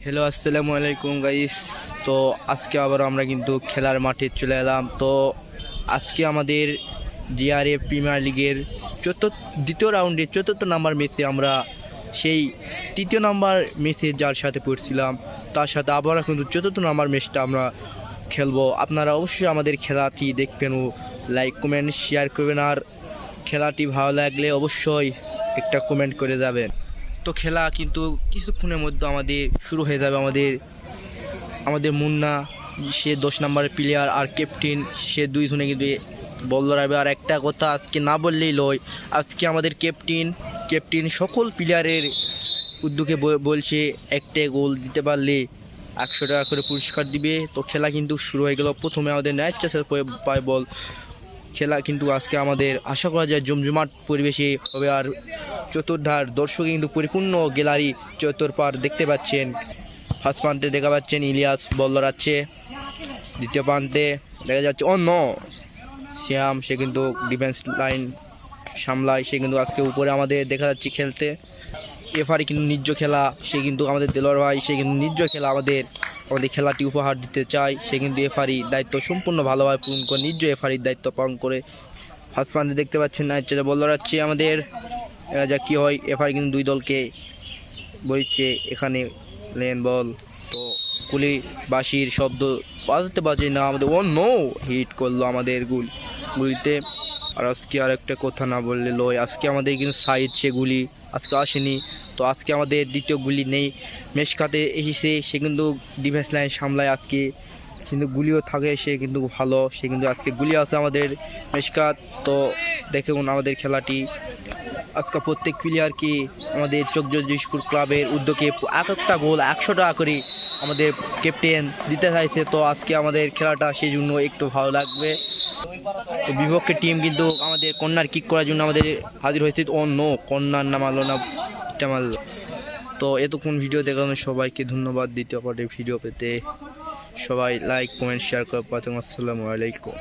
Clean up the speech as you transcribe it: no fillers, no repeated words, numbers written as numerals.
Hello, আসসালামু আলাইকুম guys. তো আজকে আবার আমরা কিন্তু খেলার মাঠে চলে এলাম। তো আজকে আমাদের জিআরএ প্রিমিয়ার লিগের দ্বিতীয় রাউন্ডে চতুর্থ নাম্বার ম্যাচে আমরা সেই তৃতীয় নাম্বার ম্যাচে যার সাথে পড়ছিলাম তার সাথে আবারও কিন্তু চতুর্থ নাম্বার ম্যাচটা আমরা খেলবো। আপনারা অবশ্যই আমাদের খেলাটি দেখবেন ও লাইক কমেন্ট শেয়ার করবেন, আর খেলাটি ভালো লাগলে অবশ্যই একটা কমেন্ট করে যাবেন। তো খেলা কিন্তু কিছুক্ষণের মধ্যে আমাদের শুরু হয়ে যাবে। আমাদের মুন্না, সে 10 নম্বরের প্লেয়ার, আর ক্যাপ্টেন, সে দুইজনে কিন্তু বল ধরাবে। আর একটা কথা আজকে না বললেই লয়, আজকে আমাদের ক্যাপ্টেন সকল প্লেয়ারের উদ্যোগে বলছে একটা গোল দিতে পারলে 100 টাকা করে পুরস্কার দিবে। তো খেলা কিন্তু শুরু হয়ে গেল। প্রথমে আমাদের নাইট চাষের পায় বল। খেলা কিন্তু আজকে আমাদের আশা করা যায় জমজমাট পরিবেশে হবে। আর চতুর্ধার দর্শকে কিন্তু পরিপূর্ণ গ্যালারি চতুর্পার দেখতে পাচ্ছেন। ফার্স্ট প্রান্তে দেখা পাচ্ছেন ইলিয়াস বল ধরাচ্ছে, দ্বিতীয় প্রান্তে দেখা যাচ্ছে শ্যাম, সে কিন্তু ডিফেন্স লাইন সামলায়। সে কিন্তু আজকে উপরে আমাদের দেখা যাচ্ছে খেলতে। এফারি কিন্তু নিজ খেলা, সে কিন্তু আমাদের দেলোয়ার ভাই, সে কিন্তু নিজ খেলা আমাদের খেলাটি উপহার দিতে চায়। সে কিন্তু এফারি দায়িত্ব সম্পূর্ণ ভালোভাবে পূরণ করে, নিজ এফারির দায়িত্ব পালন করে। ফার্স্ট প্রান্তে দেখতে পাচ্ছেন নাইট চাচা বল ধরাচ্ছে আমাদের। যা কি হয়, এফারি কিন্তু দুই দলকে বলছে এখানে লেন বল। তো গুলি বাঁশির শব্দ বাজতে না আমাদের হিট করলো আমাদের গুলিতে। আর আজকে আর একটা কথা না বললে লয়, আজকে আমাদের কিন্তু সাইড সে গুলি আজকে আসেনি। তো আজকে আমাদের দ্বিতীয় গুলি নেই, মেশকাতে এসেছে, সে কিন্তু ডিফেন্স লাইন সামলায়। আজকে কিন্তু গুলিও থাকে, সে কিন্তু ভালো, সে কিন্তু আজকে গুলি আছে আমাদের মেশকাত। তো দেখুন আমাদের খেলাটি আজকে প্রত্যেক প্লেয়ারকে আমাদের চকজোজপুর ক্লাবের উদ্যোগে এক একটা গোল 100 টাকা করে আমাদের ক্যাপ্টেন দিতে চাইছে। তো আজকে আমাদের খেলাটা সেই জন্য একটু ভালো লাগবে। তো বিপক্ষের টিম কিন্তু আমাদের কর্নার কিক করার জন্য আমাদের হাজির হয়েছে। কর্নার না মারলো না, এটা মারলো। তো এতক্ষণ ভিডিও দেখানো সবাইকে ধন্যবাদ। দ্বিতীয় পার্টের ভিডিও পেতে সবাই লাইক কমেন্ট শেয়ার করে পাঠান। আসসালামু আলাইকুম।